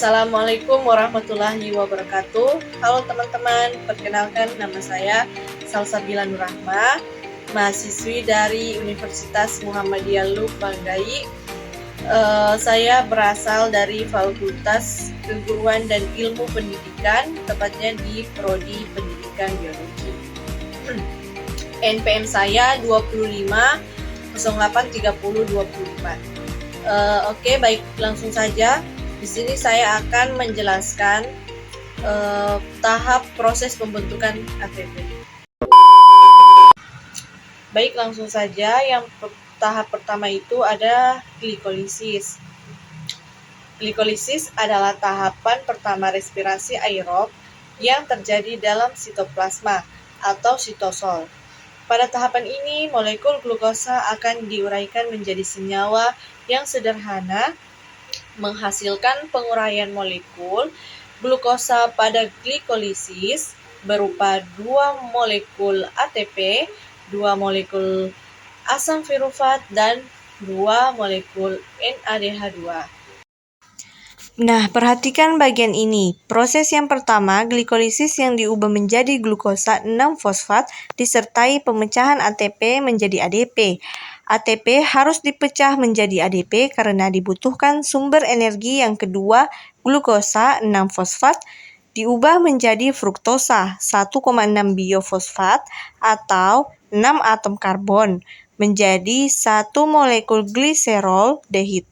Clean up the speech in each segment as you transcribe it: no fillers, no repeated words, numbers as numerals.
Assalamualaikum warahmatullahi wabarakatuh. Halo teman-teman, perkenalkan nama saya Salsabila Nurrahma, mahasiswi dari Universitas Muhammadiyah LUB Manggarai. Saya berasal dari Fakultas Keguruan dan Ilmu Pendidikan, tepatnya di Prodi Pendidikan Biologi. NPM saya 25 08 30 24. Oke, baik, langsung saja. Di sini saya akan menjelaskan tahap proses pembentukan ATP. Baik, langsung saja. Tahap pertama itu ada glikolisis. Glikolisis adalah tahapan pertama respirasi aerob yang terjadi dalam sitoplasma atau sitosol. Pada tahapan ini, molekul glukosa akan diuraikan menjadi senyawa yang sederhana, menghasilkan penguraian molekul glukosa pada glikolisis berupa 2 molekul ATP, 2 molekul asam pirufat, dan 2 molekul NADH2. Nah, perhatikan bagian ini. Proses yang pertama, glikolisis yang diubah menjadi glukosa 6-fosfat disertai pemecahan ATP menjadi ADP. ATP harus dipecah menjadi ADP karena dibutuhkan sumber energi yang kedua, glukosa 6-fosfat diubah menjadi fruktosa 1,6 biofosfat atau 6 atom karbon menjadi 1 molekul gliserol dehid.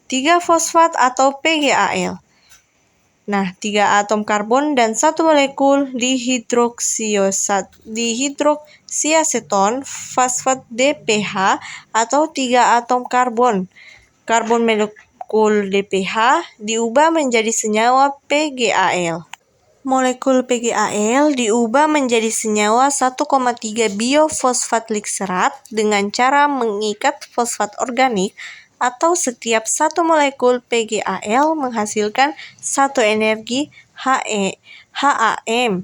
3 fosfat atau PGAL. Nah, 3 atom karbon dan 1 molekul dihidroksiaseton fosfat DPH atau 3 atom karbon. Karbon molekul DPH diubah menjadi senyawa PGAL. Molekul PGAL diubah menjadi senyawa 1,3 biofosfatglikserat dengan cara mengikat fosfat organik atau setiap satu molekul PGAL menghasilkan satu energi HAM. 1,3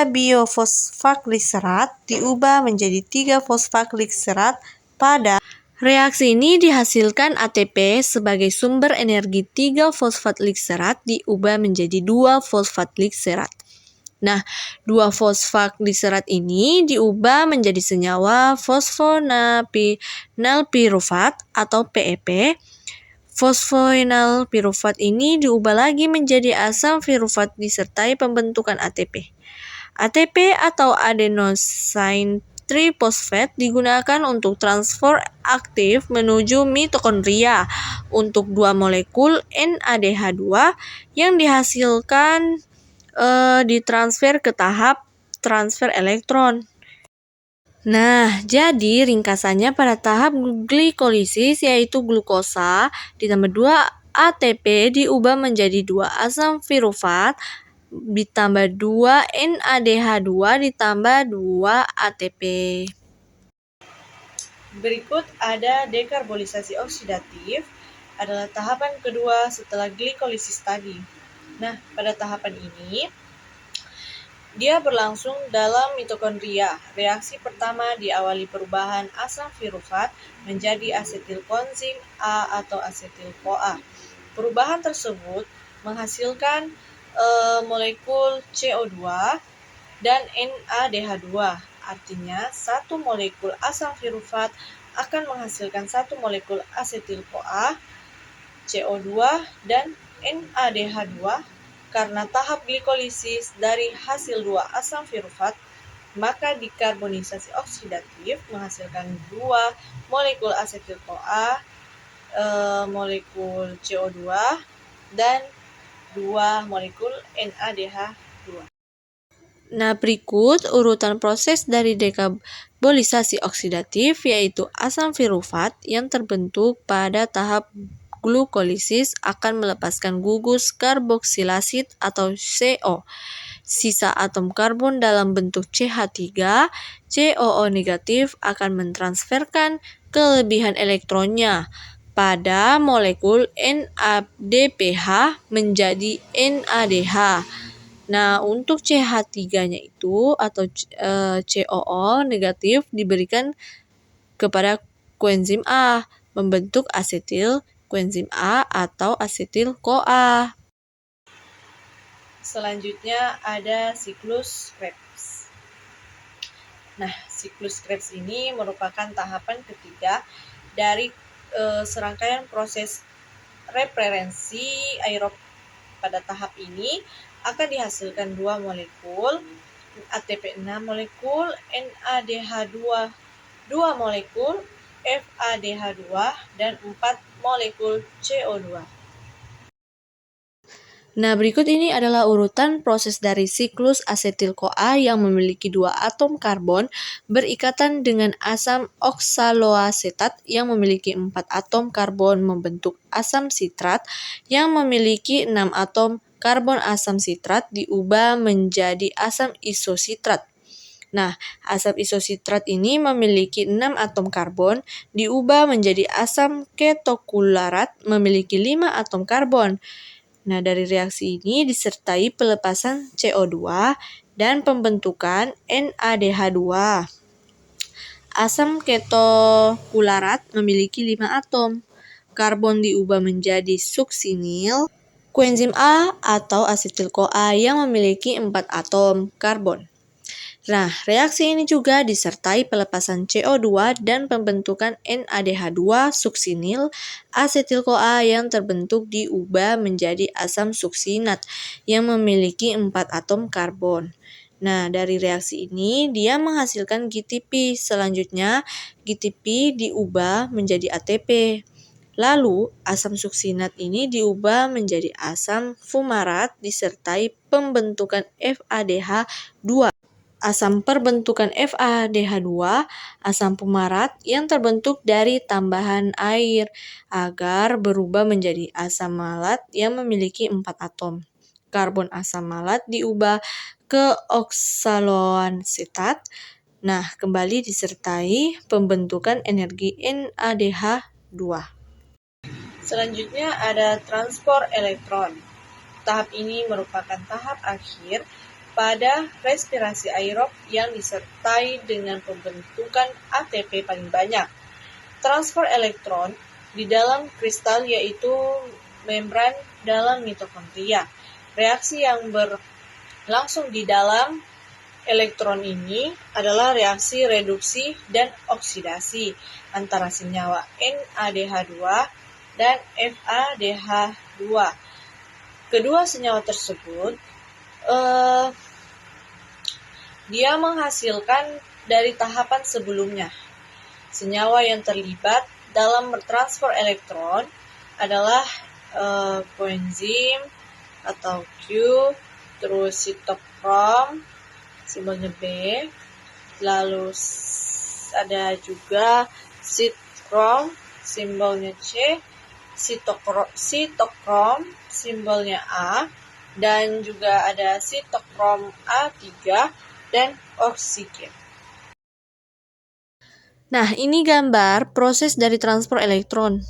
biofosfatglikserat diubah menjadi 3 fosfatglikserat. Pada reaksi ini dihasilkan ATP sebagai sumber energi 3 fosfatglikserat diubah menjadi 2 fosfatglikserat. Nah, 2 fosfatglikserat ini diubah menjadi senyawa fosfonalpirufat atau PEP. Fosfonalpirufat ini diubah lagi menjadi asam pirufat disertai pembentukan ATP. ATP atau adenosine triphosphate digunakan untuk transfer aktif menuju mitokondria untuk 2 molekul NADH2 yang dihasilkan ditransfer ke tahap transfer elektron. Nah, jadi ringkasannya pada tahap glikolisis yaitu glukosa ditambah 2 ATP diubah menjadi 2 asam pirufat ditambah 2 NADH2 ditambah 2 ATP. Berikut ada dekarbolisasi oksidatif, adalah tahapan kedua setelah glikolisis tadi. Nah, pada tahapan ini, dia berlangsung dalam mitokondria. Reaksi pertama diawali perubahan asam pirufat menjadi asetil konzim A atau asetil CoA. Perubahan tersebut menghasilkan molekul CO2 dan NADH2. Artinya, satu molekul asam pirufat akan menghasilkan satu molekul asetil CoA, CO2, dan NADH2. Karena tahap glikolisis dari hasil 2 asam pirufat, maka dekarbonisasi oksidatif menghasilkan 2 molekul asetil CoA, molekul CO2, dan 2 molekul NADH2. Nah, berikut urutan proses dari dekarbolisasi oksidatif yaitu asam pirufat yang terbentuk pada tahap glukolisis akan melepaskan gugus karboksilasid atau CO. Sisa atom karbon dalam bentuk CH3, COO negatif akan mentransferkan kelebihan elektronnya pada molekul NADPH menjadi NADH. Nah, untuk CH3-nya itu atau COO negatif diberikan kepada koenzim A membentuk asetil koenzim A atau asetil-CoA. Selanjutnya ada siklus Krebs. Nah, siklus Krebs ini merupakan tahapan ketiga dari serangkaian proses referensi aerob. Pada tahap ini akan dihasilkan 2 molekul ATP 6 molekul, NADH2 2 molekul, FADH2 dan 4 molekul CO2. Nah, berikut ini adalah urutan proses dari siklus asetil-CoA yang memiliki 2 atom karbon berikatan dengan asam oksaloasetat yang memiliki 4 atom karbon membentuk asam sitrat yang memiliki 6 atom karbon asam sitrat diubah menjadi asam isositrat. Nah, asam isositrat ini memiliki 6 atom karbon diubah menjadi asam ketokularat memiliki 5 atom karbon. Nah, dari reaksi ini disertai pelepasan CO2 dan pembentukan NADH2. Asam ketokularat memiliki 5 atom. Karbon diubah menjadi suksinil, koenzim A atau asetil-CoA yang memiliki 4 atom karbon. Nah, reaksi ini juga disertai pelepasan CO2 dan pembentukan NADH2 suksinil asetil-CoA yang terbentuk diubah menjadi asam suksinat yang memiliki 4 atom karbon. Nah, dari reaksi ini dia menghasilkan GTP. Selanjutnya, GTP diubah menjadi ATP. Lalu, asam suksinat ini diubah menjadi asam fumarat disertai pembentukan FADH2. Asam perbentukan FADH2, asam fumarat yang terbentuk dari tambahan air agar berubah menjadi asam malat yang memiliki 4 atom. Karbon asam malat diubah ke oksaloasetat. Nah, kembali disertai pembentukan energi NADH2. Selanjutnya ada transport elektron. Tahap ini merupakan tahap akhir pada respirasi aerob yang disertai dengan pembentukan ATP paling banyak. Transfer elektron di dalam kristal yaitu membran dalam mitokondria. Reaksi yang berlangsung di dalam elektron ini adalah reaksi reduksi dan oksidasi antara senyawa NADH2 dan FADH2. Kedua senyawa tersebut dia menghasilkan dari tahapan sebelumnya. Senyawa yang terlibat dalam bertransfer elektron adalah koenzim atau Q, terus sitokrom, simbolnya B, lalu ada juga sitkrom, simbolnya C, sitokrom, simbolnya A, dan juga ada sitokrom A3 dan oksigen. Nah, ini gambar proses dari transfer elektron.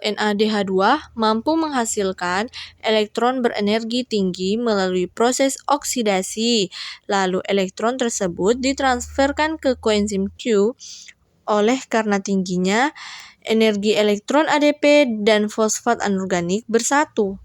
NADH2 mampu menghasilkan elektron berenergi tinggi melalui proses oksidasi. Lalu elektron tersebut ditransferkan ke koenzim Q oleh karena tingginya energi elektron ADP dan fosfat anorganik bersatu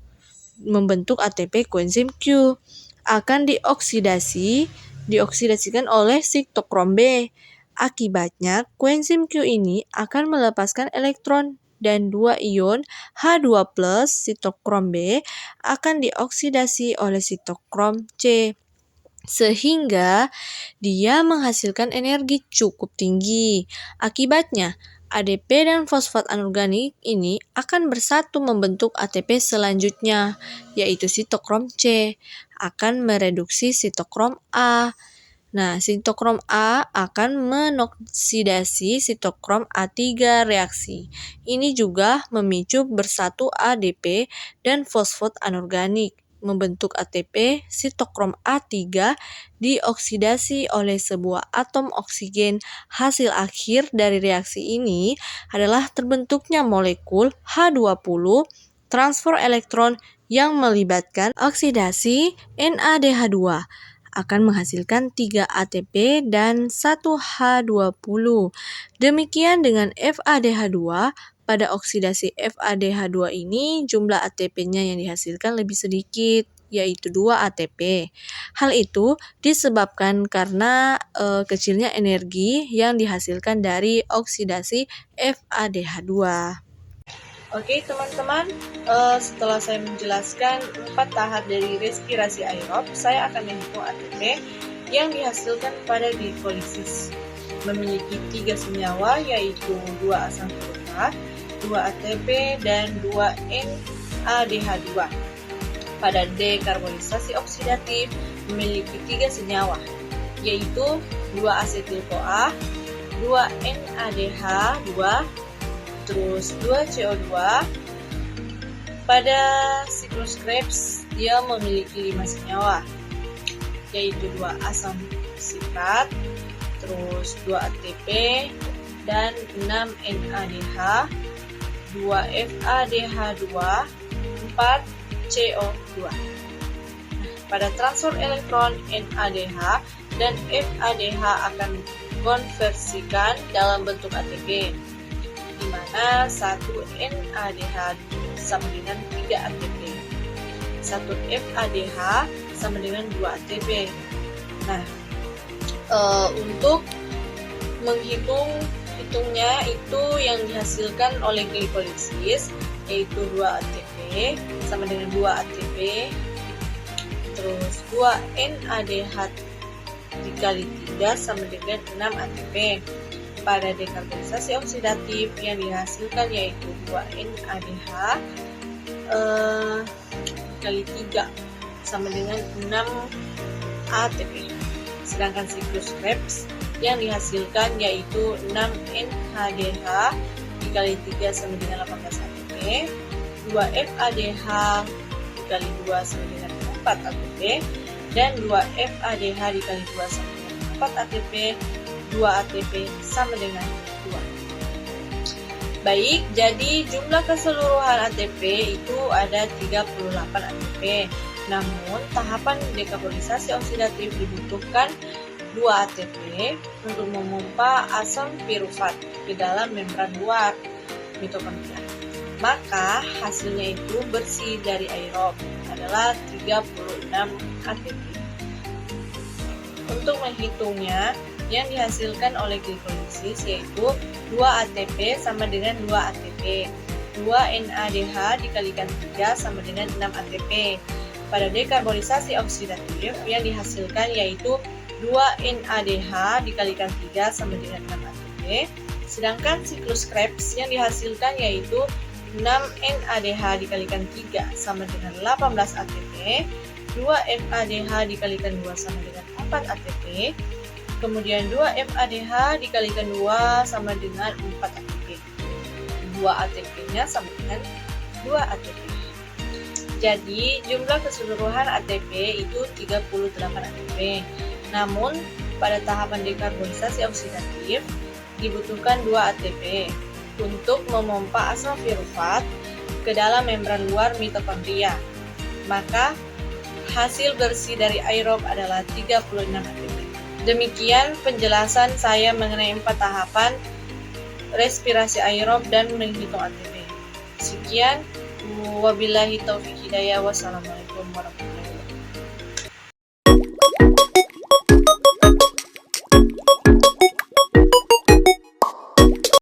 membentuk ATP koenzim Q akan dioksidasikan oleh sitokrom B. Akibatnya, koenzim Q ini akan melepaskan elektron dan 2 ion H2+ sitokrom B akan dioksidasi oleh sitokrom C sehingga dia menghasilkan energi cukup tinggi. Akibatnya, ADP dan fosfat anorganik ini akan bersatu membentuk ATP selanjutnya, yaitu sitokrom C, akan mereduksi sitokrom A. Nah, sitokrom A akan menoksidasi sitokrom A3 reaksi. Ini juga memicu bersatu ADP dan fosfat anorganik membentuk ATP, sitokrom A3 dioksidasi oleh sebuah atom oksigen. Hasil akhir dari reaksi ini adalah terbentuknya molekul H20 transfer elektron yang melibatkan oksidasi NADH2 akan menghasilkan 3 ATP dan 1 H20. Demikian dengan FADH2 Pada oksidasi FADH2 ini, jumlah ATP-nya yang dihasilkan lebih sedikit, yaitu 2 ATP. Hal itu disebabkan karena kecilnya energi yang dihasilkan dari oksidasi FADH2. Oke teman-teman, setelah saya menjelaskan 4 tahap dari respirasi aerob, saya akan menghitung ATP yang dihasilkan pada glikolisis. Memiliki 3 senyawa, yaitu 2 asam fosfat, 2 ATP, dan 2 NADH2. Pada dekarbonisasi oksidatif memiliki 3 senyawa, yaitu 2 asetil-CoA, 2 NADH2, terus 2 CO2. Pada siklus Krebs dia memiliki 5 senyawa, yaitu 2 asam sitrat, terus 2 ATP, dan 6 NADH, 2 FADH2, 4 CO2. Pada transfer elektron, NADH dan FADH akan konversikan dalam bentuk ATP, di mana 1 NADH sama dengan 3 ATP. 1 FADH sama dengan 2 ATP. Nah, untuk menghitungnya itu yang dihasilkan oleh glikolisis, yaitu 2 ATP sama dengan 2 ATP, terus 2 NADH dikali 3 sama dengan 6 ATP. Pada dekarbonisasi oksidatif yang dihasilkan yaitu 2 NADH dikali 3 sama dengan 6 ATP. Sedangkan siklus Krebs yang dihasilkan yaitu 6 NADH dikali 3 sama dengan 18 ATP, 2 FADH dikali 2 sama dengan 4 ATP, dan 2 FADH dikali 2 sama dengan 4 ATP, 2 ATP sama dengan 2. Baik, jadi jumlah keseluruhan ATP itu ada 38 ATP. Namun, tahapan dekarbonisasi oksidatif dibutuhkan 2 ATP untuk memompa asam pirufat ke dalam membran luar mitokondria. Maka hasilnya itu bersih dari aerob adalah 36 ATP. Untuk menghitungnya, yang dihasilkan oleh glikolisis yaitu 2 ATP sama dengan 2 ATP, 2 NADH dikalikan 3 sama dengan 6 ATP. Pada dekarbonisasi oksidatif yang dihasilkan yaitu 2 NADH dikalikan 3 sama dengan 6 ATP. Sedangkan siklus Krebs yang dihasilkan yaitu 6 NADH dikalikan 3 sama dengan 18 ATP, 2 FADH dikalikan 2 sama dengan 4 ATP, kemudian 2 FADH dikalikan 2 sama dengan 4 ATP. 2 ATP-nya sama dengan 2 ATP. Jadi, jumlah keseluruhan ATP itu 38 ATP. Namun, pada tahapan dekarbonisasi oksidatif, dibutuhkan 2 ATP untuk memompa asam pirufat ke dalam membran luar mitokondria. Maka, hasil bersih dari aerob adalah 36 ATP. Demikian penjelasan saya mengenai 4 tahapan respirasi aerob dan menghitung ATP. Sekian, wabillahi taufiq hidayah, wassalamualaikum warahmatullahi wabarakatuh.